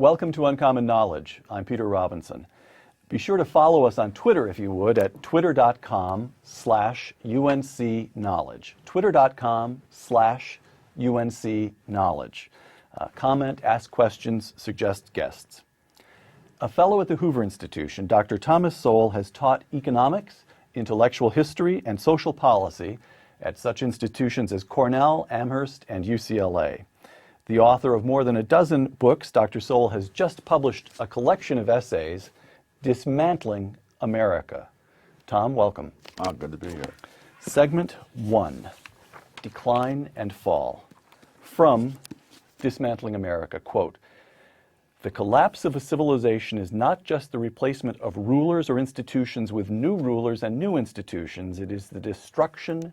Welcome to Uncommon Knowledge. I'm Peter Robinson. Be sure to follow us on Twitter, if you would, at twitter.com/UNCKnowledge. Twitter.com/UNCKnowledge. Comment, ask questions, suggest guests. A fellow at the Hoover Institution, Dr. Thomas Sowell has taught economics, intellectual history, and social policy at such institutions as Cornell, Amherst, and UCLA. The author of more than a dozen books, Dr. Sowell has just published a collection of essays, Dismantling America. Tom, welcome. Oh, good to be here. Segment 1, Decline and Fall. From Dismantling America, quote, "The collapse of a civilization is not just the replacement of rulers or institutions with new rulers and new institutions. It is the destruction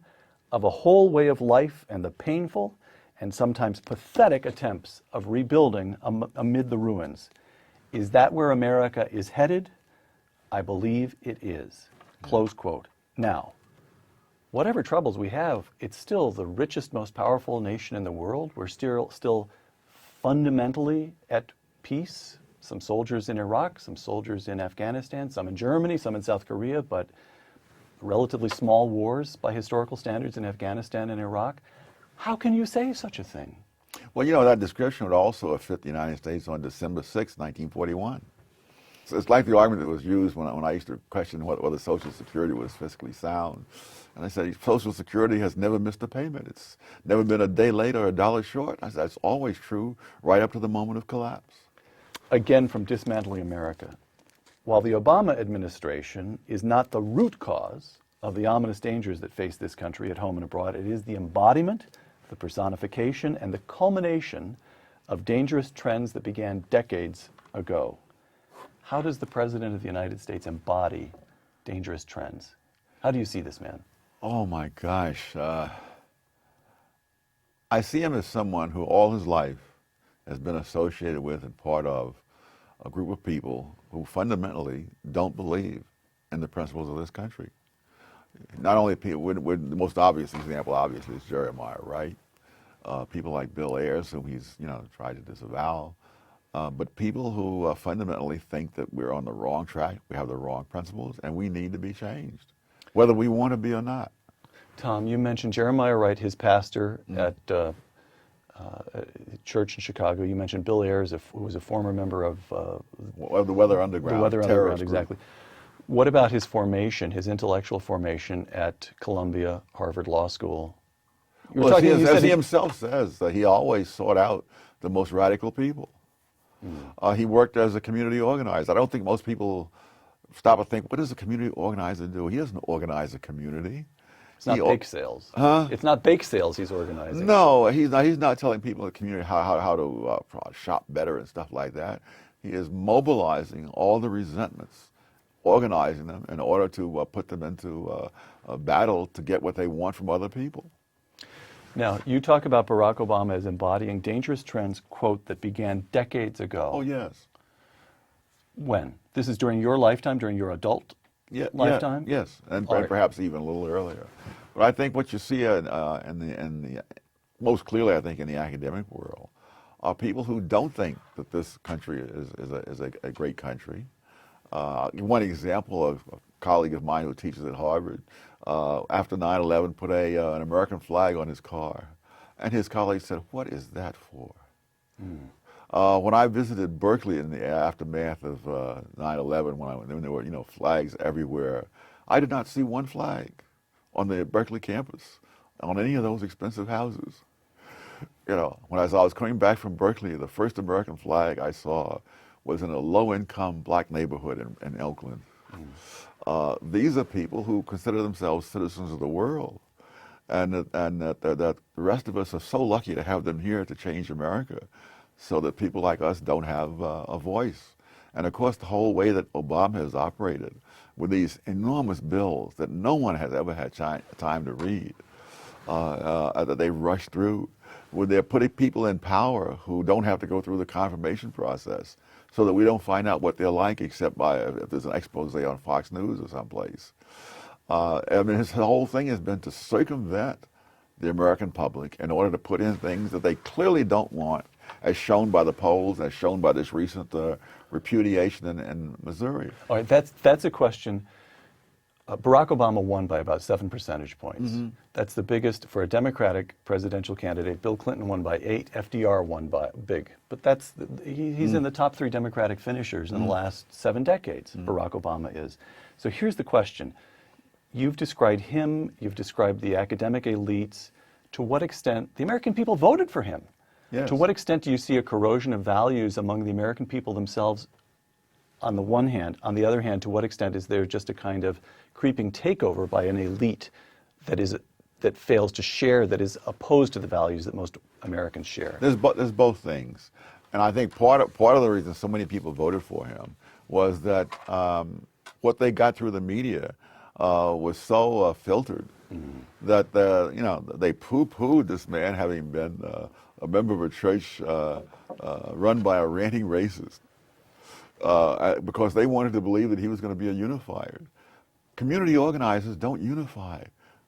of a whole way of life and the painful and sometimes pathetic attempts of rebuilding amid the ruins. Is that where America is headed? I believe it is." Close quote. Now, whatever troubles we have, it's still the richest, most powerful nation in the world. We're still fundamentally at peace. Some soldiers in Iraq, some soldiers in Afghanistan, some in Germany, some in South Korea, but relatively small wars by historical standards in Afghanistan and Iraq. How can you say such a thing? Well, you know, that description would also have fit the United States on December 6, 1941. So it's like the argument that was used when I used to question whether Social Security was fiscally sound. And I said, Social Security has never missed a payment. It's never been a day late or a dollar short. I said, that's always true right up to the moment of collapse. Again, from Dismantling America. While the Obama administration is not the root cause of the ominous dangers that face this country at home and abroad, it is the embodiment, the personification, and the culmination of dangerous trends that began decades ago. How does the President of the United States embody dangerous trends? How do you see this man? Oh my gosh. I see him as someone who all his life has been associated with and part of a group of people who fundamentally don't believe in the principles of this country. Not only people, the most obvious example, obviously, is Jeremiah Wright. People like Bill Ayers, whom he's tried to disavow. But people who fundamentally think that we're on the wrong track, we have the wrong principles, and we need to be changed, whether we want to be or not. Tom, you mentioned Jeremiah Wright, his pastor at a church in Chicago. You mentioned Bill Ayers, who was a former member of the Weather Underground. The Weather Underground, exactly. What about his formation, his intellectual formation at Columbia, Harvard Law School? Well, as he himself says, he always sought out the most radical people. He worked as a community organizer. I don't think most people stop and think, what does a community organizer do? He doesn't organize a community. It's not bake sales. Huh? It's not bake sales he's organizing. No, he's not telling people in the community how to shop better and stuff like that. He is mobilizing all the resentments, organizing them in order to put them into a battle to get what they want from other people. Now, you talk about Barack Obama as embodying dangerous trends, quote, that began decades ago. Oh, yes. When? This is during your lifetime, during your adult lifetime? Yes, and perhaps even a little earlier. But I think what you see most clearly, I think, in the academic world, are people who don't think that this country is a great country. One example of a colleague of mine who teaches at Harvard, after 9/11, put an American flag on his car. And his colleagues said, what is that for? When I visited Berkeley in the aftermath of 9/11, when there were flags everywhere, I did not see one flag on the Berkeley campus, on any of those expensive houses. When I was coming back from Berkeley, the first American flag I saw was in a low-income black neighborhood in Elkland. These are people who consider themselves citizens of the world, and that the rest of us are so lucky to have them here to change America, so that people like us don't have a voice. And of course, the whole way that Obama has operated with these enormous bills that no one has ever had time to read, that they rush through, where they're putting people in power who don't have to go through the confirmation process, so that we don't find out what they're like except if there's an expose on Fox News or someplace. I mean, his whole thing has been to circumvent the American public in order to put in things that they clearly don't want as shown by the polls, as shown by this recent repudiation in Missouri. All right, that's a question. Barack Obama won by about 7 percentage points. That's the biggest for a Democratic presidential candidate. Bill Clinton won by 8. FDR won by big. But he's in the top 3 Democratic finishers in the last 7 decades. Barack Obama is. So here's the question. You've described him, you've described the academic elites. To what extent the American people voted for him? Yes. To what extent do you see a corrosion of values among the American people themselves on the one hand? On the other hand, to what extent is there just a kind of creeping takeover by an elite that fails to share, that is opposed to the values that most Americans share? There's both things. And I think part of the reason so many people voted for him was that what they got through the media was so filtered that they poo-pooed this man having been a member of a church run by a ranting racist because they wanted to believe that he was going to be a unifier. Community organizers don't unify.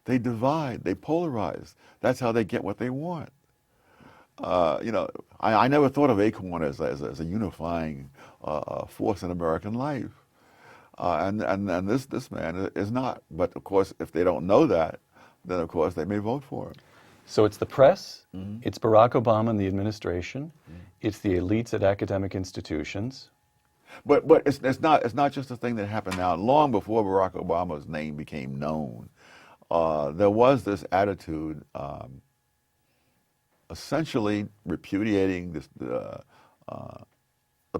They divide, they polarize. That's how they get what they want. I never thought of Acorn as a unifying force in American life. And this man is not. But of course, if they don't know that, then of course they may vote for him. So it's the press, it's Barack Obama and the administration, it's the elites at academic institutions. But it's not just a thing that happened now. Long before Barack Obama's name became known, there was this attitude, essentially repudiating the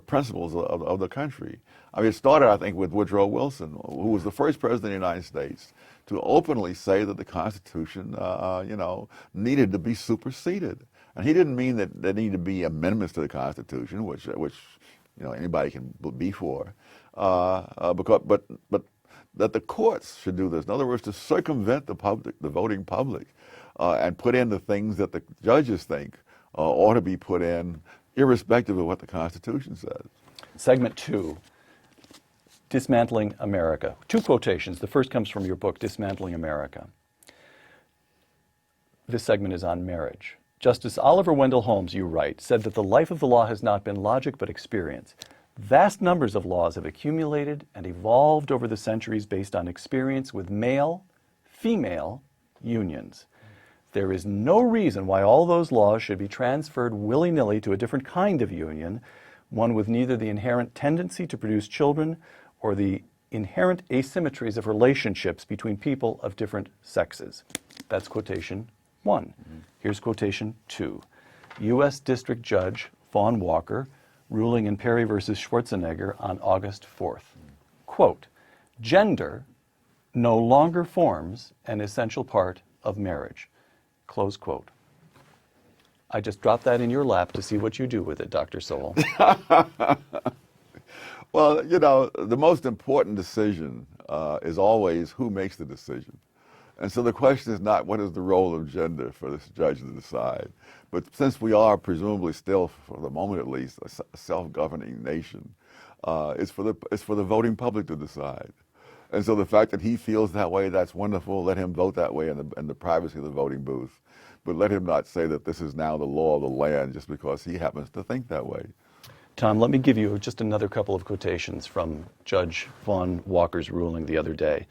principles of the country. I mean, it started, I think, with Woodrow Wilson, who was the first president of the United States to openly say that the Constitution, needed to be superseded. And he didn't mean that there needed to be amendments to the Constitution, which anybody can be for, but that the courts should do this. In other words, to circumvent the voting public, and put in the things that the judges think ought to be put in, irrespective of what the Constitution says. Segment 2, Dismantling America. 2 quotations. The first comes from your book, Dismantling America. This segment is on marriage. Justice Oliver Wendell Holmes, you write, said that the life of the law has not been logic but experience. Vast numbers of laws have accumulated and evolved over the centuries based on experience with male-female unions. There is no reason why all those laws should be transferred willy-nilly to a different kind of union, one with neither the inherent tendency to produce children or the inherent asymmetries of relationships between people of different sexes. That's quotation 1. Here's quotation 2. U.S. District Judge Vaughn Walker, ruling in Perry versus Schwarzenegger on August 4th. Quote, gender no longer forms an essential part of marriage. Close quote. I just dropped that in your lap to see what you do with it, Dr. Sowell. Well, the most important decision is always who makes the decision. And so the question is not what is the role of gender for this judge to decide, but since we are presumably still, for the moment at least, a self-governing nation, it's for the voting public to decide. And so the fact that he feels that way, that's wonderful. Let him vote that way in the privacy of the voting booth. But let him not say that this is now the law of the land just because he happens to think that way. Tom, let me give you just another couple of quotations from Judge Vaughn Walker's ruling the other day.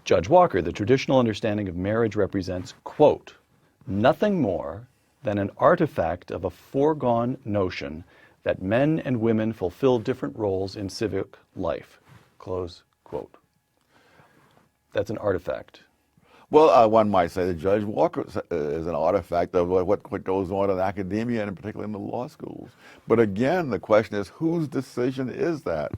Judge Walker, the traditional understanding of marriage represents, quote, nothing more than an artifact of a foregone notion that men and women fulfill different roles in civic life, close quote. That's an artifact. Well, one might say that Judge Walker is an artifact of what goes on in academia and particularly in the law schools. But again, the question is, whose decision is that?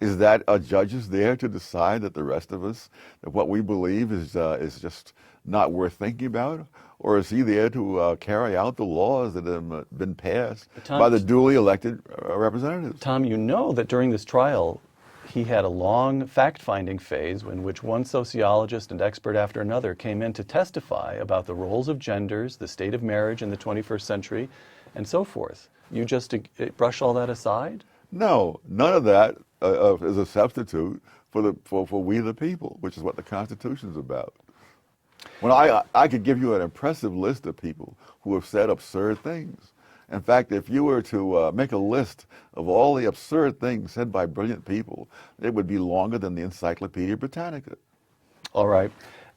Is that a judges there to decide that the rest of us, that what we believe is just not worth thinking about? Or is he there to carry out the laws that have been passed by the duly elected representatives? Tom, you know that during this trial, he had a long fact-finding phase in which one sociologist and expert after another came in to testify about the roles of genders, the state of marriage in the 21st century, and so forth. You just brush all that aside? No, none of that is a substitute for we the people, which is what the Constitution is about. When I could give you an impressive list of people who have said absurd things, In fact, if you were to make a list of all the absurd things said by brilliant people, it would be longer than the Encyclopedia Britannica. All right.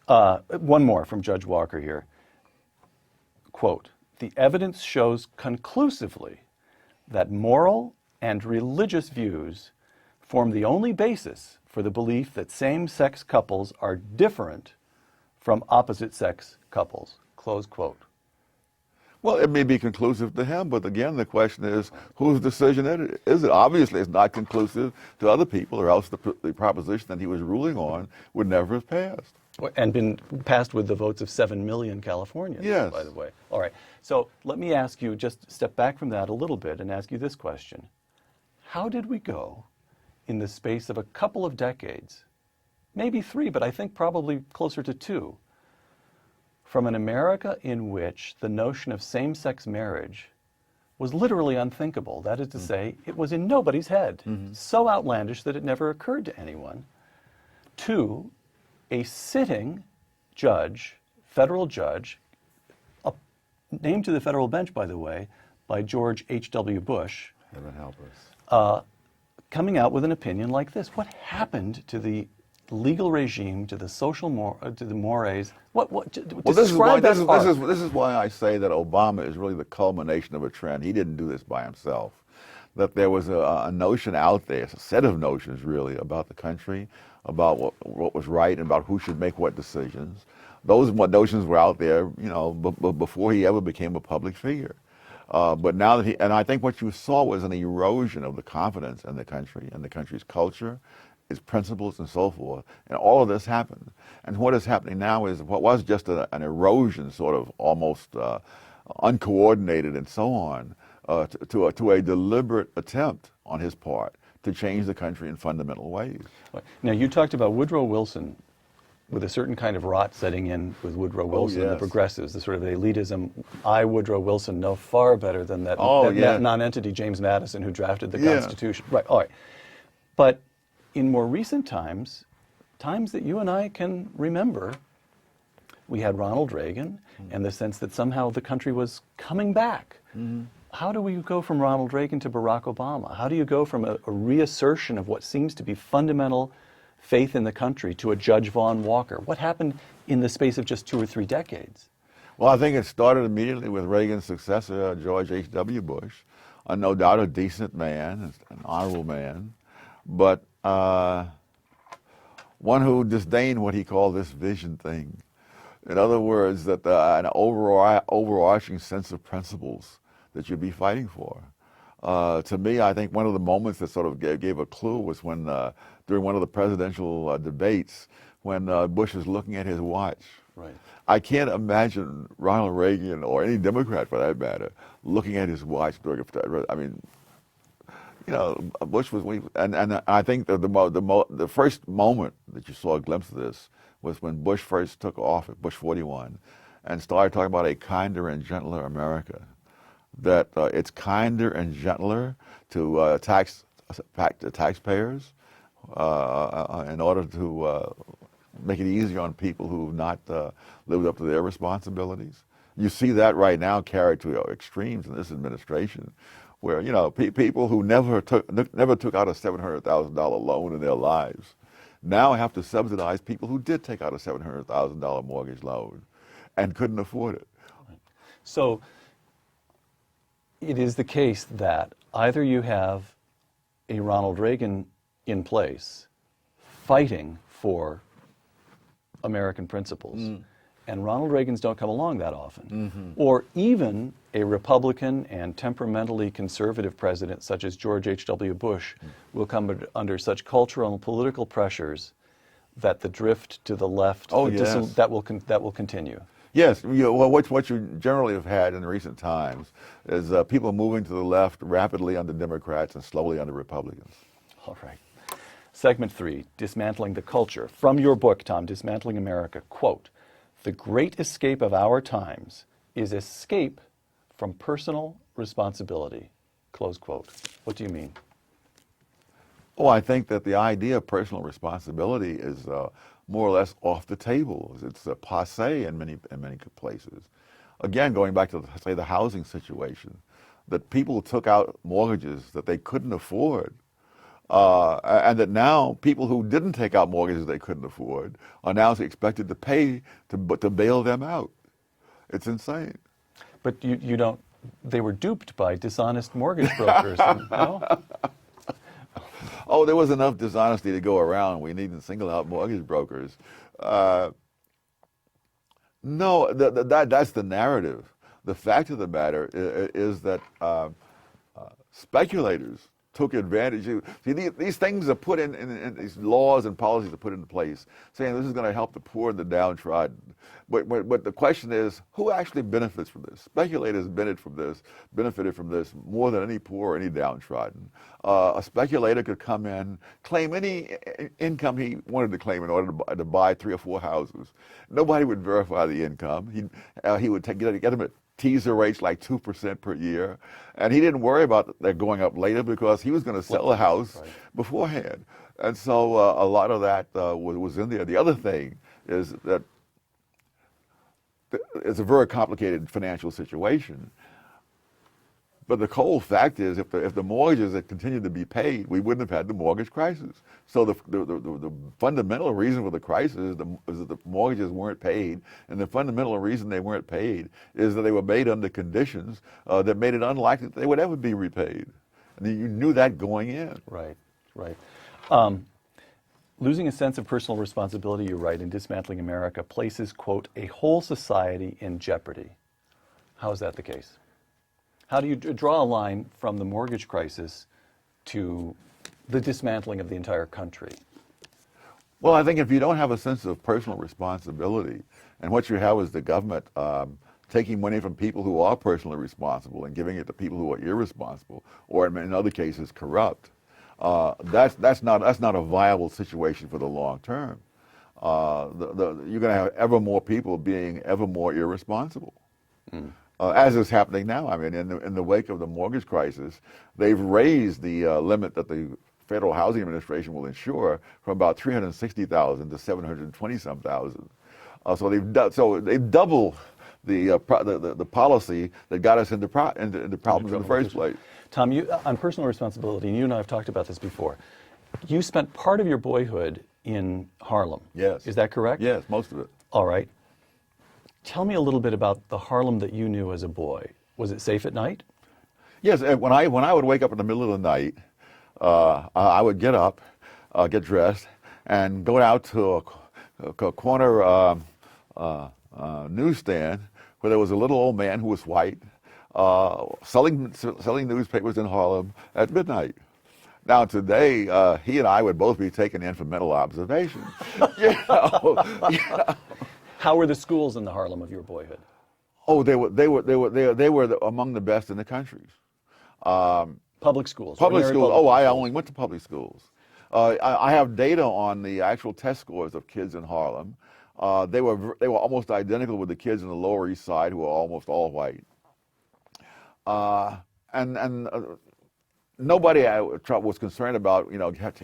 One more from Judge Walker here. Quote, "The evidence shows conclusively that moral and religious views form the only basis for the belief that same-sex couples are different from opposite-sex couples." Close quote. Well, it may be conclusive to him, but again, the question is, whose decision is it? Obviously, it's not conclusive to other people, or else the proposition that he was ruling on would never have passed. And been passed with the votes of 7 million Californians, Yes. by the way. All right. So let me ask you, just step back from that a little bit and ask you this question. How did we go in the space of a couple of decades, maybe 3, but I think probably closer to 2, from an America in which the notion of same-sex marriage was literally unthinkable? That is to say, it was in nobody's head, so outlandish that it never occurred to anyone, to a sitting judge, federal judge, named to the federal bench, by the way, by George H.W. Bush, Heaven help us. coming out with an opinion like this. What happened to the legal regime, to the social to the mores? Well, this is why I say that Obama is really the culmination of a trend. He didn't do this by himself. That there was a notion out there, a set of notions really, about the country, about what was right, and about who should make what decisions. Those notions were out there, you know, before he ever became a public figure. But now that and I think what you saw was an erosion of the confidence in the country and the country's culture, its principles, and so forth. And all of this happened. And what is happening now is what was just an erosion, sort of almost uncoordinated and so on, to a deliberate attempt on his part to change the country in fundamental ways. Now, you talked about Woodrow Wilson, with a certain kind of rot setting in with Woodrow Wilson, yes. The progressives, the sort of elitism. I, Woodrow Wilson, know far better than that, yeah. non-entity James Madison who drafted the Constitution. Right, all right. But in more recent times, times that you and I can remember, we had Ronald Reagan and the sense that somehow the country was coming back. How do we go from Ronald Reagan to Barack Obama? How do you go from a reassertion of what seems to be fundamental faith in the country to a Judge Vaughn Walker? What happened in the space of just 2 or 3 decades? Well, I think it started immediately with Reagan's successor, George H.W. Bush. No doubt a decent man, an honorable man, but one who disdained what he called this vision thing. In other words, that an overarching sense of principles that you'd be fighting for. To me, I think one of the moments that sort of gave a clue was when, during one of the presidential debates, when Bush was looking at his watch. Right. I can't imagine Ronald Reagan, or any Democrat for that matter, looking at his watch during I mean, you know, Bush was, and I think the first moment that you saw a glimpse of this was when Bush first took office, Bush 41, and started talking about a kinder and gentler America. That it's kinder and gentler to tax the taxpayers in order to make it easier on people who have not lived up to their responsibilities. You see that right now carried to extremes in this administration, where, you know, people who never took out a $700,000 loan in their lives now have to subsidize people who did take out a $700,000 mortgage loan and couldn't afford it. So it is the case that either you have a Ronald Reagan in place fighting for American principles, and Ronald Reagans don't come along that often, or even a Republican and temperamentally conservative president such as George H.W. Bush will come under such cultural and political pressures that the drift to the left, that will continue. Yes, well, what you generally have had in recent times is people moving to the left rapidly under Democrats and slowly under Republicans. All right. Segment 3, Dismantling the Culture. From your book, Tom, Dismantling America, quote, "The great escape of our times is escape from personal responsibility," close quote. What do you mean? Oh, I think that the idea of personal responsibility is more or less off the table. It's passé in many places. Again, going back to, say, the housing situation, that people took out mortgages that they couldn't afford, and that now people who didn't take out mortgages they couldn't afford are now expected to pay to bail them out. It's insane. But you don't, they were duped by dishonest mortgage brokers, no? Oh, there was enough dishonesty to go around. We needn't single out mortgage brokers. No, that's the narrative. The fact of the matter is that speculators took advantage. See, these things are put in these laws and policies are put into place, saying this is going to help the poor and the downtrodden. But the question is, who actually benefits from this? Speculators benefited from this more than any poor or any downtrodden. A speculator could come in, claim any income he wanted to claim in order to buy 3 or 4 houses. Nobody would verify the income. He would get them at teaser rates like 2% per year, and he didn't worry about that going up later because he was going to sell a house beforehand. And so a lot of that was in there. The other thing is that it's a very complicated financial situation. But the cold fact is, if the mortgages had continued to be paid, we wouldn't have had the mortgage crisis. So the fundamental reason for the crisis is that the mortgages weren't paid, and the fundamental reason they weren't paid is that they were made under conditions that made it unlikely that they would ever be repaid. And you knew that going in. Right, right. Losing a sense of personal responsibility, you write, in Dismantling America places, quote, a whole society in jeopardy. How is that the case? How do you draw a line from the mortgage crisis to the dismantling of the entire country? Well, I think if you don't have a sense of personal responsibility, and what you have is the government taking money from people who are personally responsible and giving it to people who are irresponsible, or in other cases corrupt, that's not a viable situation for the long term. You're going to have ever more people being ever more irresponsible. As is happening now. I mean, in the wake of the mortgage crisis, they've raised the limit that the Federal Housing Administration will insure from about 360,000 to 720-some thousand. So they've doubled the policy that got us into problems in the first place. Tom, you, on personal responsibility, and you and I have talked about this before, you spent part of your boyhood in Harlem. Yes. Is that correct? Yes, most of it. All right. Tell me a little bit about the Harlem that you knew as a boy. Was it safe at night? Yes, when I would wake up in the middle of the night, I would get up, get dressed, and go out to a corner newsstand where there was a little old man who was white selling newspapers in Harlem at midnight. Now today, he and I would both be taking in for mental observation. You know. How were the schools in the Harlem of your boyhood? Oh, they were among the best in the country. Public schools. Public schools. Public I schools. only went to public schools. I have data on the actual test scores of kids in Harlem. They were almost identical with the kids in the Lower East Side, who were almost all white. And nobody was concerned about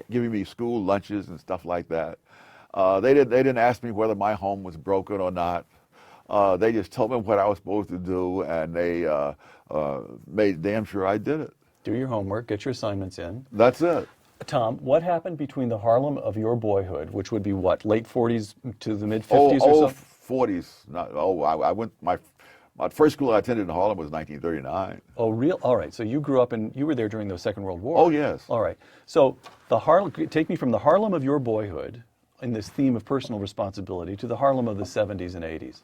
giving me school lunches and stuff like that. They didn't ask me whether my home was broken or not. They just told me what I was supposed to do, and they made damn sure I did it. Do your homework, get your assignments in. That's it. Tom, what happened between the Harlem of your boyhood, which would be what, late 40s to the mid 50s or so? 40s. I went, my first school I attended in Harlem was 1939. Oh, real? All right. So you grew up you were there during the Second World War. Oh, yes. All right. So take me from the Harlem of your boyhood in this theme of personal responsibility to the Harlem of the 70s and 80s.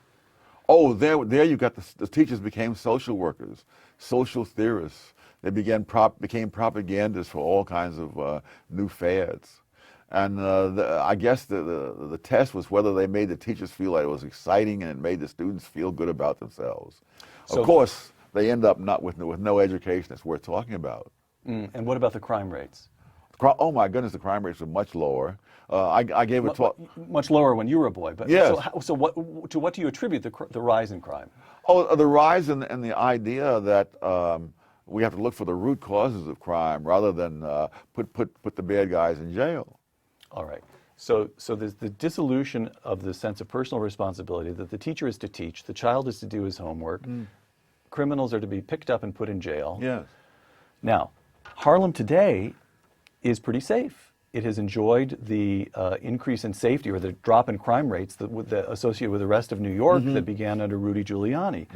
Oh, there you got the teachers became social workers, social theorists. They became propagandists for all kinds of new fads. And I guess the test was whether they made the teachers feel like it was exciting and it made the students feel good about themselves. So, of course, they end up with no education that's worth talking about. And what about the crime rates? Oh my goodness, the crime rates are much lower. I gave a talk. Much lower when you were a boy, but yes. So what do you attribute the rise in crime? Oh, the rise in the idea that we have to look for the root causes of crime rather than put the bad guys in jail. All right. So there's the dissolution of the sense of personal responsibility that the teacher is to teach, the child is to do his homework. criminals are to be picked up and put in jail. Yes. Now, Harlem today is pretty safe. It has enjoyed the increase in safety or the drop in crime rates that associated with the rest of New York that began under Rudy Giuliani.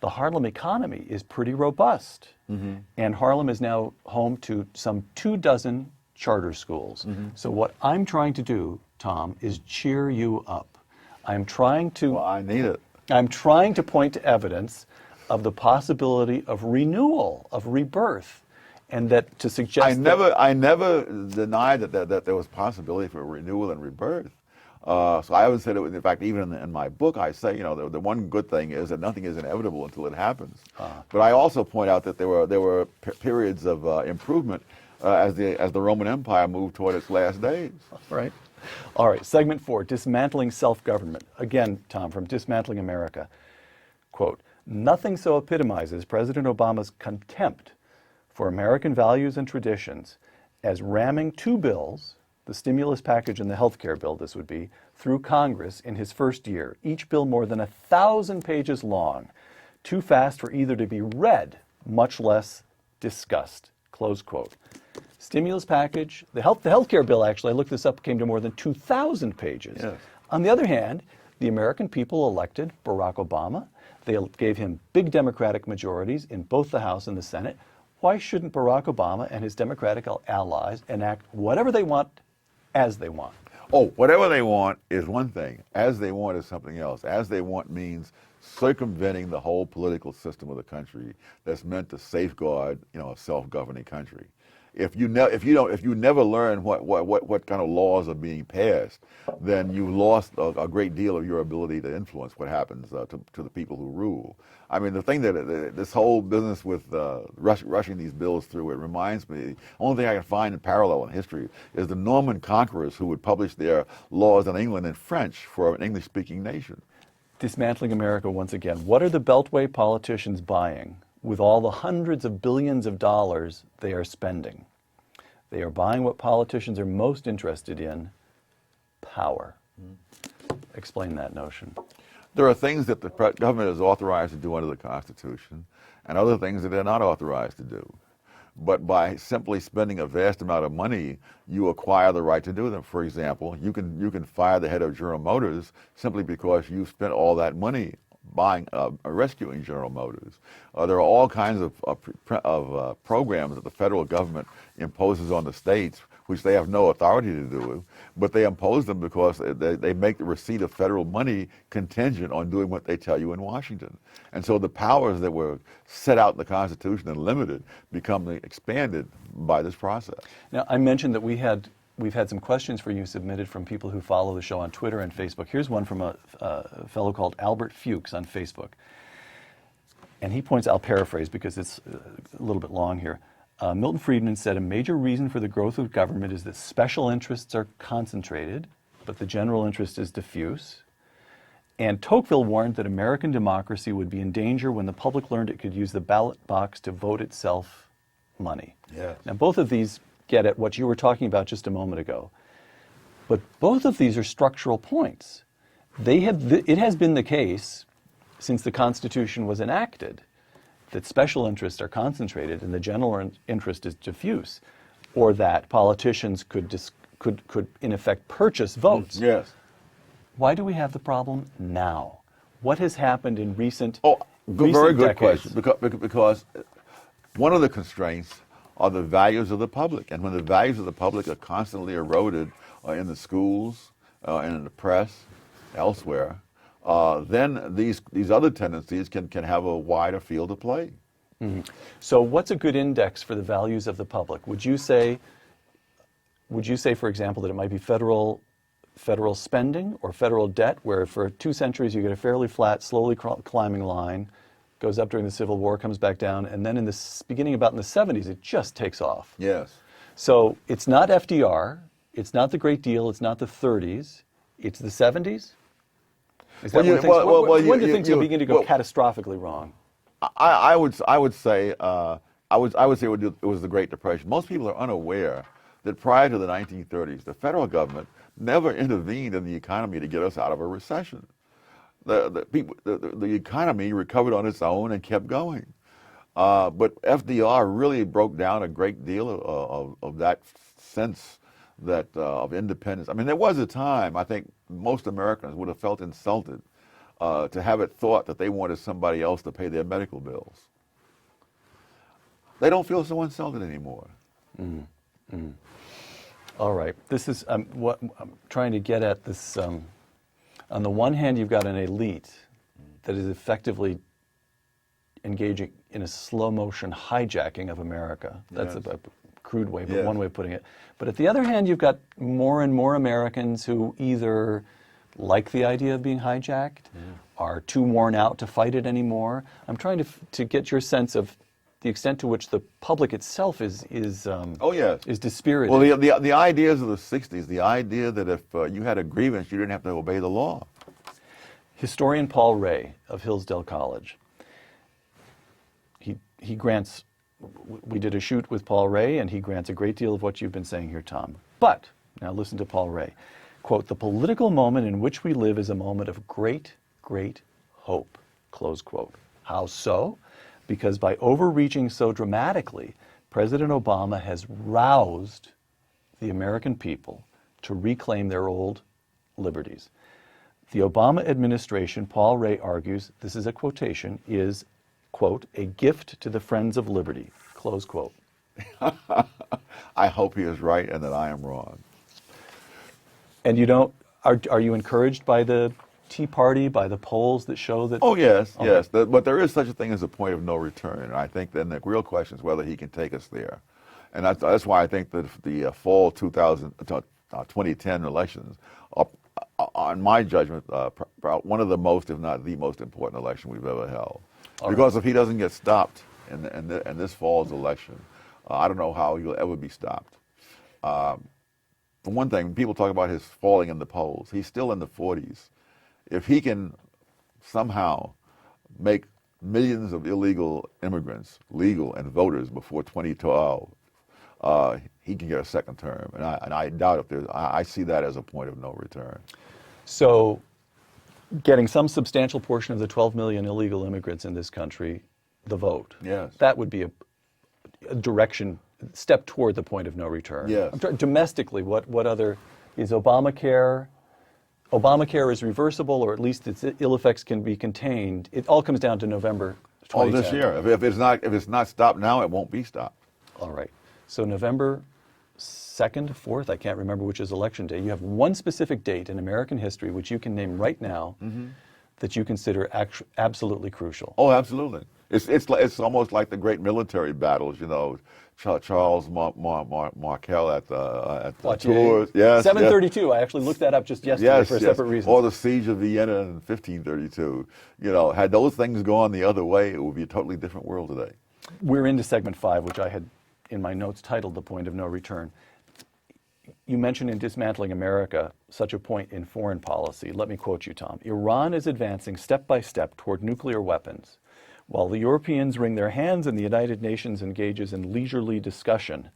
The Harlem economy is pretty robust. And Harlem is now home to some 24 charter schools. So what I'm trying to do, Tom, is cheer you up. I'm trying to... Well, I need it. I'm trying to point to evidence of the possibility of renewal, of rebirth, and that to suggest I never denied that there was possibility for renewal and rebirth. So I haven't said it. In fact, even in my book, I say, you know, the one good thing is that nothing is inevitable until it happens. But I also point out that there were periods of improvement as the Roman Empire moved toward its last days. Right. All right. Segment 4: Dismantling self-government. Again, Tom, from Dismantling America. Quote: "Nothing so epitomizes President Obama's contempt for American values and traditions as ramming two bills, the stimulus package and the health care bill, this would be, through Congress in his first year, each bill more than 1,000 pages long, too fast for either to be read, much less discussed." Close quote. Stimulus package, the health care bill, actually, I looked this up, came to more than 2,000 pages. Yes. On the other hand, the American people elected Barack Obama. They gave him big Democratic majorities in both the House and the Senate. Why shouldn't Barack Obama and his Democratic allies enact whatever they want as they want? Oh, whatever they want is one thing. As they want is something else. As they want means circumventing the whole political system of the country that's meant to safeguard, you know, a self-governing country. If you never learn what kind of laws are being passed, then you've lost a great deal of your ability to influence what happens to the people who rule. I mean, the thing that this whole business with rushing these bills through, it reminds me, the only thing I can find in parallel in history is the Norman conquerors who would publish their laws in England in French for an English-speaking nation. Dismantling America once again. What are the Beltway politicians buying with all the hundreds of billions of dollars they are spending? They are buying what politicians are most interested in: power. Explain that notion. There are things that the government is authorized to do under the Constitution, and other things that they're not authorized to do. But by simply spending a vast amount of money, you acquire the right to do them. For example, you can fire the head of General Motors simply because you spent all that money rescuing General Motors. There are all kinds of programs that the federal government imposes on the states, which they have no authority to do, but they impose them because they make the receipt of federal money contingent on doing what they tell you in Washington. And so the powers that were set out in the Constitution and limited become expanded by this process. Now, I mentioned that we've had some questions for you submitted from people who follow the show on Twitter and Facebook. Here's one from a fellow called Albert Fuchs on Facebook. And he points, I'll paraphrase because it's a little bit long here. Milton Friedman said, "A major reason for the growth of government is that special interests are concentrated, but the general interest is diffuse." And Tocqueville warned that American democracy would be in danger when the public learned it could use the ballot box to vote itself money. Yes. Now, both of these get at what you were talking about just a moment ago. But both of these are structural points. It has been the case since the Constitution was enacted that special interests are concentrated and the general interest is diffuse, or that politicians could in effect purchase votes. Yes. Why do we have the problem now? What has happened in recent Very good decades? question. Because one of the constraints are the values of the public, and when the values of the public are constantly eroded in the schools and in the press, elsewhere, then these other tendencies can have a wider field of play. Mm-hmm. So what's a good index for the values of the public? Would you say, for example, that it might be federal spending or federal debt, where for 2 centuries you get a fairly flat, slowly climbing line, goes up during the Civil War, comes back down, and then beginning about in the 70s, it just takes off. Yes. So it's not FDR, it's not the Great Deal, it's not the 30s, it's the 70s? Is that when do things begin to go catastrophically wrong? I would say it was the Great Depression. Most people are unaware that prior to the 1930s, the federal government never intervened in the economy to get us out of a recession. the economy recovered on its own and kept going. But FDR really broke down a great deal of that sense that of independence. I mean, there was a time I think most Americans would have felt insulted to have it thought that they wanted somebody else to pay their medical bills. They don't feel so insulted anymore. Mm. Mm. All right. This is what I'm trying to get at. This on the one hand, you've got an elite that is effectively engaging in a slow motion hijacking of America. That's Yes. a crude way, but Yes. one way of putting it. But at the other hand, you've got more and more Americans who either like the idea of being hijacked, are too worn out to fight it anymore. I'm trying to get your sense of the extent to which the public itself is Oh yes. is dispirited. Well, the ideas of the '60s, the idea that if you had a grievance, you didn't have to obey the law. Historian Paul Ray of Hillsdale College, he grants, we did a shoot with Paul Ray, and he grants a great deal of what you've been saying here, Tom. But, now listen to Paul Ray. Quote, "The political moment in which we live is a moment of great, great hope," close quote. How so? Because by overreaching so dramatically, President Obama has roused the American people to reclaim their old liberties. The Obama administration, Paul Ray argues, this is a quotation, is, quote, "a gift to the friends of liberty," close quote. I hope he is right and that I am wrong. And you don't, are you encouraged by the Tea Party, by the polls that show that? Oh yes, Okay. yes. But there is such a thing as a point of no return, and I think then the real question is whether he can take us there, and that's why I think that the fall 2010 elections are, on my judgment, one of the most, if not the most important election we've ever held. Because if he doesn't get stopped in this fall's election, I don't know how he'll ever be stopped. For one thing, people talk about his falling in the polls. He's still in the 40s. If he can somehow make millions of illegal immigrants legal and voters before 2012, he can get a second term. And I doubt if there's, I see that as a point of no return. So getting some substantial portion of the 12 million illegal immigrants in this country, the vote. Yes. That would be a direction, step toward the point of no return. Yes. Domestically, what other, is Obamacare? Obamacare is reversible, or at least its ill effects can be contained. It all comes down to November 2010. Oh, this year. If it's not stopped now, it won't be stopped. All right. So November 2nd, 4th, I can't remember which is election day. You have one specific date in American history which you can name right now that you consider absolutely crucial. Oh, absolutely. It's almost like the great military battles, you know. Charles Markel at the Tours. Yes, 732. Yes. I actually looked that up just yesterday for a separate reason. Or the siege of Vienna in 1532. You know, had those things gone the other way, it would be a totally different world today. We're into segment 5, which I had in my notes titled "The Point of No Return." You mentioned in Dismantling America such a point in foreign policy. Let me quote you, Tom. "Iran is advancing step by step toward nuclear weapons. While the Europeans wring their hands and the United Nations engages in leisurely discussion.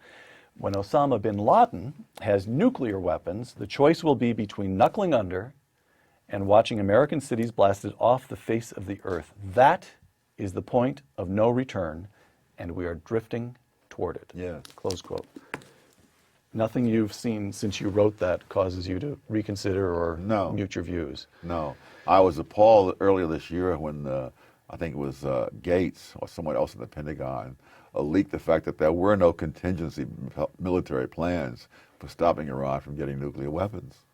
When Osama bin Laden has nuclear weapons, the choice will be between knuckling under and watching American cities blasted off the face of the earth. That is the point of no return, and we are drifting toward it." Yes. Close quote. Nothing you've seen since you wrote that causes you to reconsider or mute your views? No. I was appalled earlier this year when I think it was Gates or someone else in the Pentagon leaked the fact that there were no contingency military plans for stopping Iran from getting nuclear weapons.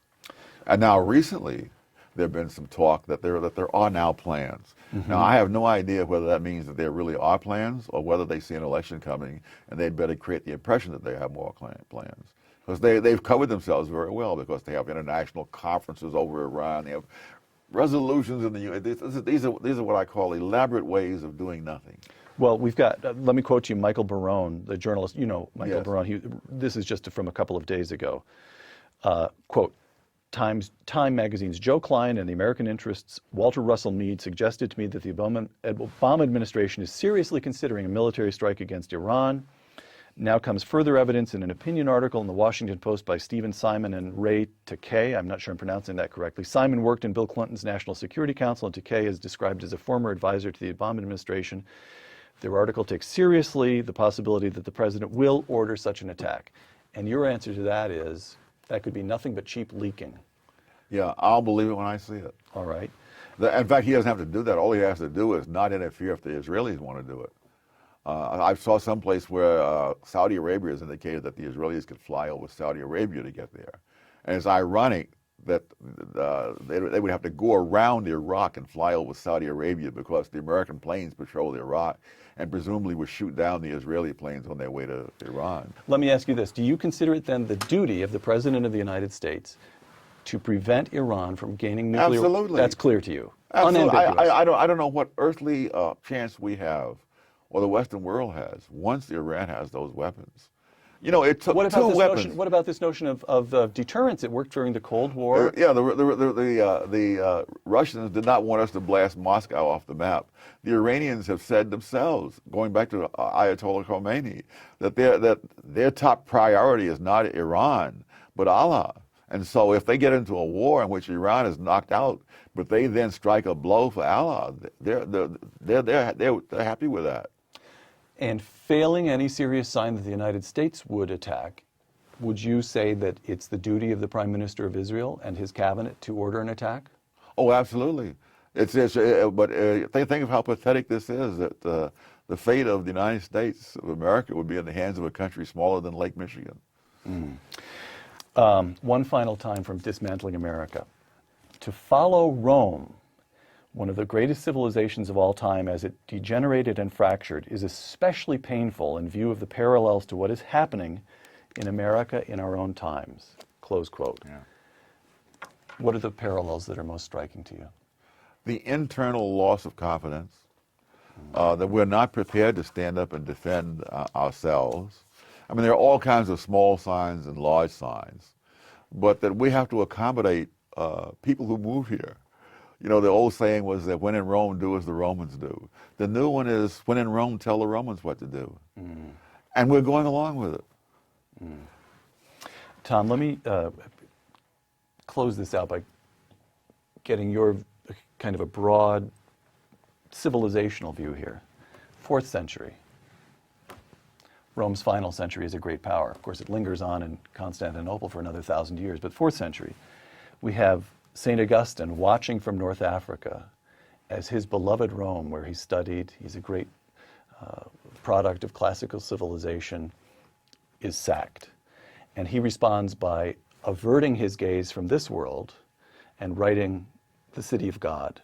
And now recently, there have been some talk that there are now plans. Now, I have no idea whether that means that there really are plans or whether they see an election coming and they better create the impression that they have more plans. Because they've covered themselves very well because they have international conferences over Iran. They have resolutions in the UN. These are what I call elaborate ways of doing nothing. Well, we've got, let me quote you, Michael Barone, the journalist, you know Michael Yes. Barone, this is just from a couple of days ago. Quote, Time magazine's Joe Klein and the American Interests' Walter Russell Mead suggested to me that the Obama administration is seriously considering a military strike against Iran. Now comes further evidence in an opinion article in the Washington Post by Stephen Simon and Ray Takei. I'm not sure I'm pronouncing that correctly. Simon worked in Bill Clinton's National Security Council, and Takei is described as a former advisor to the Obama administration. Their article takes seriously the possibility that the president will order such an attack. And your answer to that is that could be nothing but cheap leaking. Yeah, I'll believe it when I see it. All right. In fact, he doesn't have to do that. All he has to do is not interfere if the Israelis want to do it. I saw someplace where Saudi Arabia has indicated that the Israelis could fly over Saudi Arabia to get there. And it's ironic that they would have to go around Iraq and fly over Saudi Arabia because the American planes patrol Iraq and presumably would shoot down the Israeli planes on their way to Iran. Let me ask you this. Do you consider it then the duty of the President of the United States to prevent Iran from gaining nuclear? Absolutely. That's clear to you. Absolutely. Unambiguous. I don't know what earthly chance we have, or the Western world has, once Iran has those weapons. You know, it took two weapons. What about this notion of deterrence? It worked during the Cold War. Yeah, the Russians did not want us to blast Moscow off the map. The Iranians have said themselves, going back to Ayatollah Khomeini, that their top priority is not Iran, but Allah. And so if they get into a war in which Iran is knocked out, but they then strike a blow for Allah, they're happy with that. And failing any serious sign that the United States would attack, would you say that it's the duty of the Prime Minister of Israel and his cabinet to order an attack? Oh, absolutely. But think of how pathetic this is, that the fate of the United States of America would be in the hands of a country smaller than Lake Michigan. One final time from Dismantling America. To follow Rome, one of the greatest civilizations of all time, as it degenerated and fractured, is especially painful in view of the parallels to what is happening in America in our own times. Close quote. Yeah. What are the parallels that are most striking to you? The internal loss of confidence, that we're not prepared to stand up and defend ourselves. I mean, there are all kinds of small signs and large signs, but that we have to accommodate people who move here. You know, the old saying was that when in Rome, do as the Romans do. The new one is, when in Rome, tell the Romans what to do. And we're going along with it. Tom, let me close this out by getting your kind of a broad civilizational view here. 4th century. Rome's final century is a great power. Of course, it lingers on in Constantinople for another 1,000 years, but 4th century, we have St. Augustine watching from North Africa as his beloved Rome, where he studied, he's a great product of classical civilization, is sacked. And he responds by averting his gaze from this world and writing the city of God.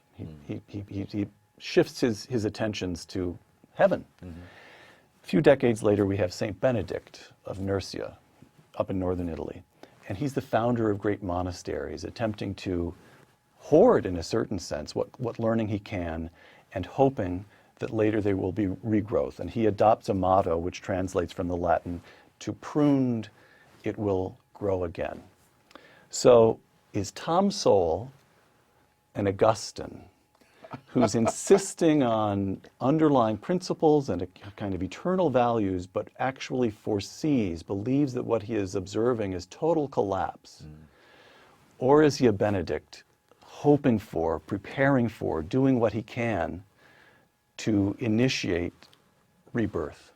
He shifts his attentions to heaven. A few decades later, we have St. Benedict of Nursia up in northern Italy. And he's the founder of great monasteries, attempting to hoard, in a certain sense, what learning he can, and hoping that later there will be regrowth. And he adopts a motto which translates from the Latin, to pruned it will grow again. So is Tom Sowell an Augustine who's insisting on underlying principles and a kind of eternal values, but actually believes that what he is observing is total collapse? Or is he a Benedict, hoping for, preparing for, doing what he can to initiate rebirth?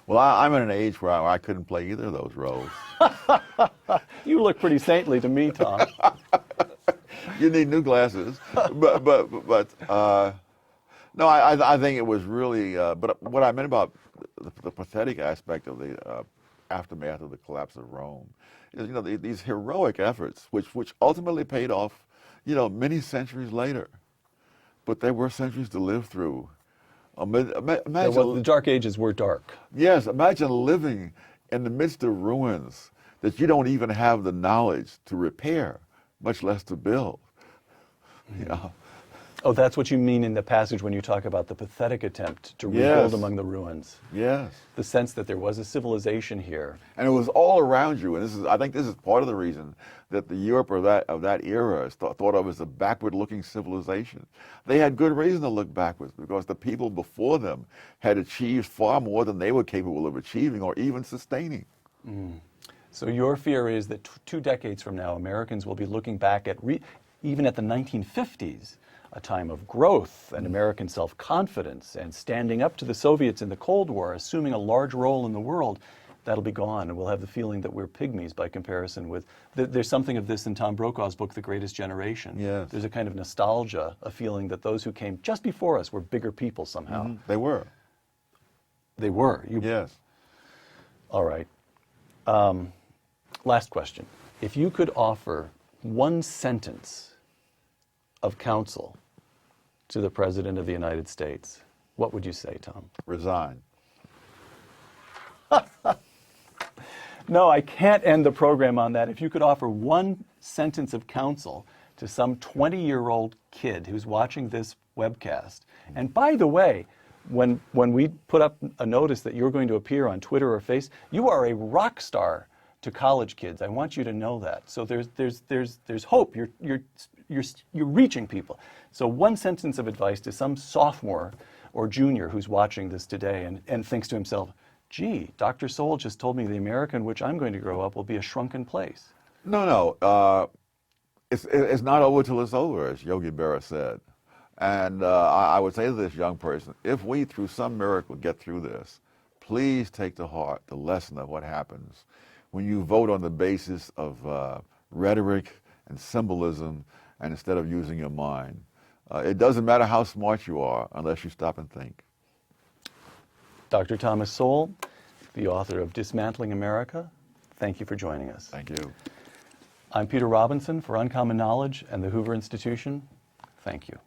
Well, I'm at an age where I couldn't play either of those roles. You look pretty saintly to me, Tom. You need new glasses, but no, I think it was really. But what I meant about the pathetic aspect of the aftermath of the collapse of Rome is, these heroic efforts, which ultimately paid off, many centuries later. But there were centuries to live through. Imagine, the Dark Ages were dark. Yes, imagine living in the midst of ruins that you don't even have the knowledge to repair, much less to build. Oh, that's what you mean in the passage when you talk about the pathetic attempt to rebuild among the ruins. Yes. The sense that there was a civilization here. And it was all around you. And I think this is part of the reason that the Europe of that era is thought of as a backward-looking civilization. They had good reason to look backwards because the people before them had achieved far more than they were capable of achieving or even sustaining. So your fear is that 2 decades from now, Americans will be looking back at, even at the 1950s, a time of growth and American self-confidence and standing up to the Soviets in the Cold War, assuming a large role in the world. That'll be gone, and we'll have the feeling that we're pygmies by comparison with... There's something of this in Tom Brokaw's book, The Greatest Generation. Yes. There's a kind of nostalgia, a feeling that those who came just before us were bigger people somehow. They were. They were. Yes. All right. Last question. If you could offer one sentence of counsel to the President of the United States, what would you say, Tom? Resign. No, I can't end the program on that. If you could offer one sentence of counsel to some 20-year-old kid who's watching this webcast, and by the way, when we put up a notice that you're going to appear on Twitter or Facebook, you are a rock star to college kids. I want you to know that. So there's hope. You're reaching people. So one sentence of advice to some sophomore or junior who's watching this today and thinks to himself, gee, Dr. Sowell just told me the America in which I'm going to grow up will be a shrunken place. No. It's not over till it's over, as Yogi Berra said. And I would say to this young person, if we, through some miracle, get through this, please take to heart the lesson of what happens when you vote on the basis of rhetoric and symbolism and instead of using your mind. It doesn't matter how smart you are unless you stop and think. Dr. Thomas Sowell, the author of Dismantling America, thank you for joining us. Thank you. I'm Peter Robinson for Uncommon Knowledge and the Hoover Institution. Thank you.